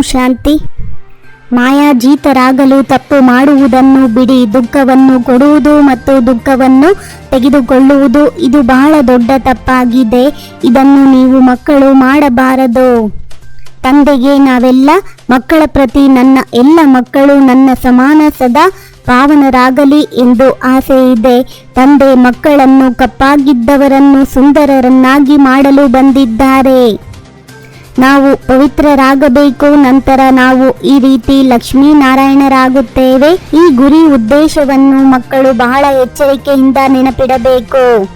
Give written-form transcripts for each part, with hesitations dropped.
ಶಾಂತಿ. ಮಾಯಾಜೀತರಾಗಲು ತಪ್ಪು ಮಾಡುವುದನ್ನು ಬಿಡಿ. ದುಃಖವನ್ನು ಕೊಡುವುದು ಮತ್ತು ದುಃಖವನ್ನು ತೆಗೆದುಕೊಳ್ಳುವುದು ಇದು ಬಹಳ ದೊಡ್ಡ ತಪ್ಪಾಗಿದೆ. ಇದನ್ನು ನೀವು ಮಕ್ಕಳು ಮಾಡಬಾರದು. ತಂದೆಗೆ ನಾವೆಲ್ಲ ಮಕ್ಕಳ ಪ್ರತಿ ನನ್ನ ಎಲ್ಲ ಮಕ್ಕಳು ನನ್ನ ಸಮಾನ ಸದಾ ಪಾವನರಾಗಲಿ ಎಂದು ಆಸೆ ಇದೆ. ತಂದೆ ಮಕ್ಕಳನ್ನು ಕಪ್ಪಾಗಿದ್ದವರನ್ನು ಸುಂದರರನ್ನಾಗಿ ಮಾಡಲು ಬಂದಿದ್ದಾರೆ. ನಾವು ಪವಿತ್ರರಾಗಬೇಕು. ನಂತರ ನಾವು ಈ ರೀತಿ ಲಕ್ಷ್ಮೀನಾರಾಯಣರಾಗುತ್ತೇವೆ. ಈ ಗುರಿ ಉದ್ದೇಶವನ್ನು ಮಕ್ಕಳು ಬಹಳ ಎಚ್ಚರಿಕೆಯಿಂದ ನೆನಪಿಡಬೇಕು.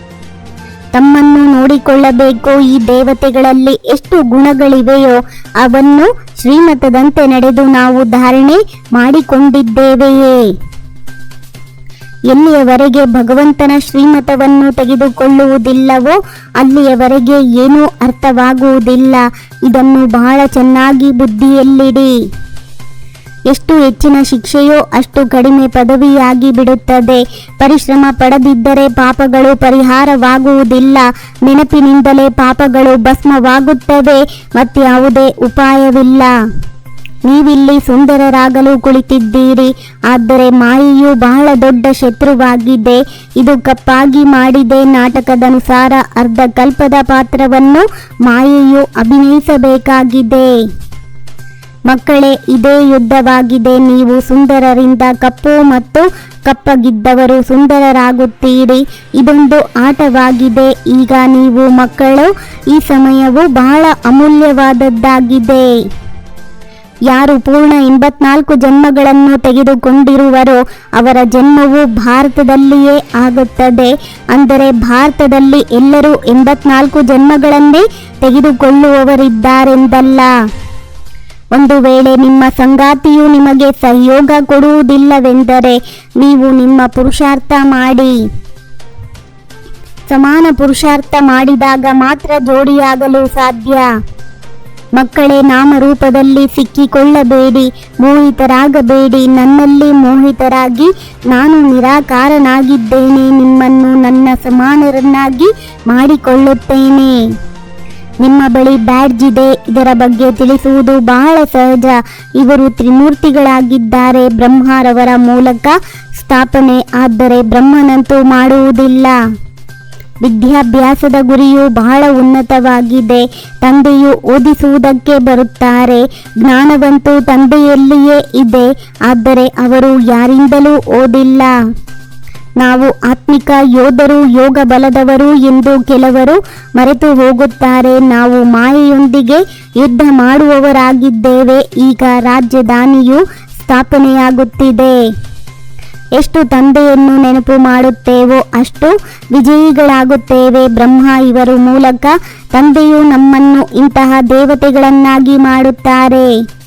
ತಮ್ಮನ್ನು ನೋಡಿಕೊಳ್ಳಬೇಕು. ಈ ದೇವತೆಗಳಲ್ಲಿ ಎಷ್ಟು ಗುಣಗಳಿವೆಯೋ ಅವನ್ನು ಶ್ರೀಮತದಂತೆ ನಡೆದು ನಾವು ಧಾರಣೆ ಮಾಡಿಕೊಂಡಿದ್ದೇವೆಯೇ? ಎಲ್ಲಿಯವರೆಗೆ ಭಗವಂತನ ಶ್ರೀಮತವನ್ನು ತೆಗೆದುಕೊಳ್ಳುವುದಿಲ್ಲವೋ ಅಲ್ಲಿಯವರೆಗೆ ಏನೂ ಅರ್ಥವಾಗುವುದಿಲ್ಲ. ಇದನ್ನು ಬಹಳ ಚೆನ್ನಾಗಿ ಬುದ್ಧಿಯಲ್ಲಿಡಿ. ಎಷ್ಟು ಹೆಚ್ಚಿನ ಶಿಕ್ಷೆಯೋ ಅಷ್ಟು ಕಡಿಮೆ ಪದವಿಯಾಗಿ ಬಿಡುತ್ತದೆ. ಪರಿಶ್ರಮ ಪಡದಿದ್ದರೆ ಪಾಪಗಳು ಪರಿಹಾರವಾಗುವುದಿಲ್ಲ. ನೆನಪಿನಿಂದಲೇ ಪಾಪಗಳು ಭಸ್ಮವಾಗುತ್ತವೆ. ಮತ್ಯಾವುದೇ ಉಪಾಯವಿಲ್ಲ. ನೀವಿಲ್ಲಿ ಸುಂದರರಾಗಲು ಕುಳಿತಿದ್ದೀರಿ. ಆದರೆ ಮಾಯೆಯು ಬಹಳ ದೊಡ್ಡ ಶತ್ರುವಾಗಿದೆ. ಇದು ಕಪ್ಪಾಗಿ ಮಾಡಿದೆ. ನಾಟಕದನುಸಾರ ಅರ್ಧ ಕಲ್ಪದ ಪಾತ್ರವನ್ನು ಮಾಯೆಯು ಅಭಿನಯಿಸಬೇಕಾಗಿದೆ. ಮಕ್ಕಳೇ, ಇದೇ ಯುದ್ಧವಾಗಿದೆ. ನೀವು ಸುಂದರರಿಂದ ಕಪ್ಪು ಮತ್ತು ಕಪ್ಪಗಿದ್ದವರು ಸುಂದರರಾಗುತ್ತೀರಿ. ಇದೊಂದು ಆಟವಾಗಿದೆ. ಈಗ ನೀವು ಮಕ್ಕಳು, ಈ ಸಮಯವು ಬಹಳ ಅಮೂಲ್ಯವಾದದ್ದಾಗಿದೆ. ಯಾರು ಪೂರ್ಣ 84 ಜನ್ಮಗಳನ್ನು ತೆಗೆದುಕೊಂಡಿರುವರೋ ಅವರ ಜನ್ಮವು ಭಾರತದಲ್ಲಿಯೇ ಆಗುತ್ತದೆ. ಅಂದರೆ ಭಾರತದಲ್ಲಿ ಎಲ್ಲರೂ 84 ಜನ್ಮಗಳನ್ನೇ ತೆಗೆದುಕೊಳ್ಳುವವರಿದ್ದಾರೆಂದಲ್ಲ. ಒಂದು ವೇಳೆ ನಿಮ್ಮ ಸಂಗಾತಿಯು ನಿಮಗೆ ಸಹಯೋಗ ಕೊಡುವುದಿಲ್ಲವೆಂದರೆ ನೀವು ನಿಮ್ಮ ಪುರುಷಾರ್ಥ ಮಾಡಿ. ಸಮಾನ ಪುರುಷಾರ್ಥ ಮಾಡಿದಾಗ ಮಾತ್ರ ಜೋಡಿಯಾಗಲು ಸಾಧ್ಯ. ಮಕ್ಕಳೇ, ನಾಮರೂಪದಲ್ಲಿ ಸಿಕ್ಕಿಕೊಳ್ಳಬೇಡಿ. ಮೋಹಿತರಾಗಬೇಡಿ. ನನ್ನಲ್ಲಿ ಮೋಹಿತರಾಗಿ ನಾನು ನಿರಾಕಾರನಾಗಿದ್ದೇನೆ. ನಿಮ್ಮನ್ನು ನನ್ನ ಸಮಾನರನ್ನಾಗಿ ಮಾಡಿಕೊಳ್ಳುತ್ತೇನೆ. ನಿಮ್ಮ ಬಳಿ ಬ್ಯಾಡ್ಜ್ ಇದೆ. ಇದರ ಬಗ್ಗೆ ತಿಳಿಸುವುದು ಬಹಳ ಸಹಜ. ಇವರು ತ್ರಿಮೂರ್ತಿಗಳಾಗಿದ್ದಾರೆ. ಬ್ರಹ್ಮರವರ ಮೂಲಕ ಸ್ಥಾಪನೆ. ಆದರೆ ಬ್ರಹ್ಮನಂತೂ ಮಾಡುವುದಿಲ್ಲ. ವಿದ್ಯಾಭ್ಯಾಸದ ಗುರಿಯು ಬಹಳ ಉನ್ನತವಾಗಿದೆ. ತಂದೆಯು ಓದಿಸುವುದಕ್ಕೆ ಬರುತ್ತಾರೆ. ಜ್ಞಾನವಂತೂ ತಂದೆಯಲ್ಲಿಯೇ ಇದೆ. ಆದರೆ ಅವರು ಯಾರಿಂದಲೂ ಓದಿಲ್ಲ. ನಾವು ಆತ್ಮಿಕ ಯೋಧರು, ಯೋಗ ಬಲದವರು ಎಂದು ಕೆಲವರು ಮರೆತು ಹೋಗುತ್ತಾರೆ. ನಾವು ಮಾಯೆಯೊಂದಿಗೆ ಯುದ್ಧ ಮಾಡುವವರಾಗಿದ್ದೇವೆ. ಈಗ ರಾಜಧಾನಿಯು ಸ್ಥಾಪನೆಯಾಗುತ್ತಿದೆ. ಎಷ್ಟು ತಂದೆಯನ್ನು ನೆನಪು ಮಾಡುತ್ತೇವೋ ಅಷ್ಟು ವಿಜಯಿಗಳಾಗುತ್ತೇವೆ. ಬ್ರಹ್ಮ ಇವರ ಮೂಲಕ ತಂದೆಯು ನಮ್ಮನ್ನು ಇಂತಹ ದೇವತೆಗಳನ್ನಾಗಿ ಮಾಡುತ್ತಾರೆ.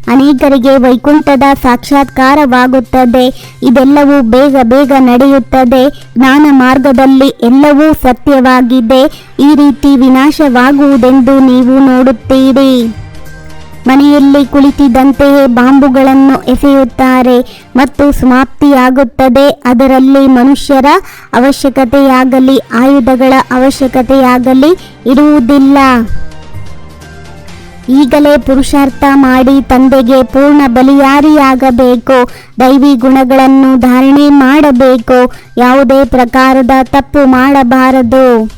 ಅನೇಕರಿಗೆ ವೈಕುಂಠದ ಸಾಕ್ಷಾತ್ಕಾರವಾಗುತ್ತದೆ. ಇದೆಲ್ಲವೂ ಬೇಗ ಬೇಗ ನಡೆಯುತ್ತದೆ. ಜ್ಞಾನ ಮಾರ್ಗದಲ್ಲಿ ಎಲ್ಲವೂ ಸತ್ಯವಾಗಿದೆ. ಈ ರೀತಿ ವಿನಾಶವಾಗುವುದೆಂದು ನೀವು ನೋಡುತ್ತೀರಿ. ಮನೆಯಲ್ಲಿ ಕುಳಿತಿದ್ದಂತೆಯೇ ಬಾಂಬುಗಳನ್ನು ಎಸೆಯುತ್ತಾರೆ ಮತ್ತು ಸಮಾಪ್ತಿಯಾಗುತ್ತದೆ. ಅದರಲ್ಲಿ ಮನುಷ್ಯರ ಅವಶ್ಯಕತೆಯಾಗಲಿ ಆಯುಧಗಳ ಅವಶ್ಯಕತೆಯಾಗಲಿ ಇರುವುದಿಲ್ಲ. ಈಗಲೇ ಪುರುಷಾರ್ಥ ಮಾಡಿ ತಂದೆಗೆ ಪೂರ್ಣ ಬಲಿಯಾರಿಯಾಗಬೇಕು. ದೈವಿ ಗುಣಗಳನ್ನು ಧಾರಣೆ ಮಾಡಬೇಕು. ಯಾವುದೇ ಪ್ರಕಾರದ ತಪ್ಪು ಮಾಡಬಾರದು.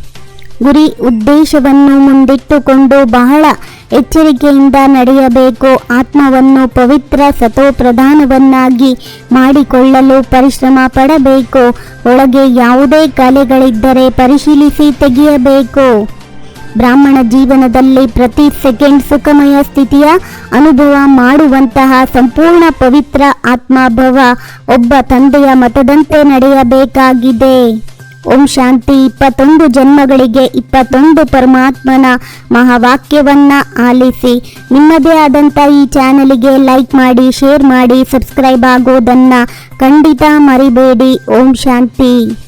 ಗುರಿ ಉದ್ದೇಶವನ್ನು ಮುಂದಿಟ್ಟುಕೊಂಡು ಬಹಳ ಎಚ್ಚರಿಕೆಯಿಂದ ನಡೆಯಬೇಕು. ಆತ್ಮವನ್ನು ಪವಿತ್ರ ಸತೋಪ್ರಧಾನವನ್ನಾಗಿ ಮಾಡಿಕೊಳ್ಳಲು ಪರಿಶ್ರಮ ಪಡಬೇಕು. ಒಳಗೆ ಯಾವುದೇ ಕಲೆಗಳಿದ್ದರೆ ಪರಿಶೀಲಿಸಿ ತೆಗೆಯಬೇಕು. ಬ್ರಾಹ್ಮಣ ಜೀವನದಲ್ಲಿ ಪ್ರತಿ ಸೆಕೆಂಡ್ ಸುಖಮಯ ಸ್ಥಿತಿಯ ಅನುಭವ ಮಾಡುವಂತಹ ಸಂಪೂರ್ಣ ಪವಿತ್ರ ಆತ್ಮಭವ ಒಬ್ಬ ತಂದೆಯ ಮತದಂತೆ ನಡೆಯಬೇಕಾಗಿದೆ. ಓಂ ಶಾಂತಿ. 21 ಜನ್ಮಗಳಿಗೆ 21 ಪರಮಾತ್ಮನ ಮಹಾವಾಕ್ಯವನ್ನ ಆಲಿಸಿ. ನಿಮ್ಮದೇ ಆದಂಥ ಈ ಚಾನಲಿಗೆ ಲೈಕ್ ಮಾಡಿ, ಶೇರ್ ಮಾಡಿ, ಸಬ್ಸ್ಕ್ರೈಬ್ ಆಗೋದನ್ನ ಖಂಡಿತ ಮರಿಬೇಡಿ. ಓಂ ಶಾಂತಿ.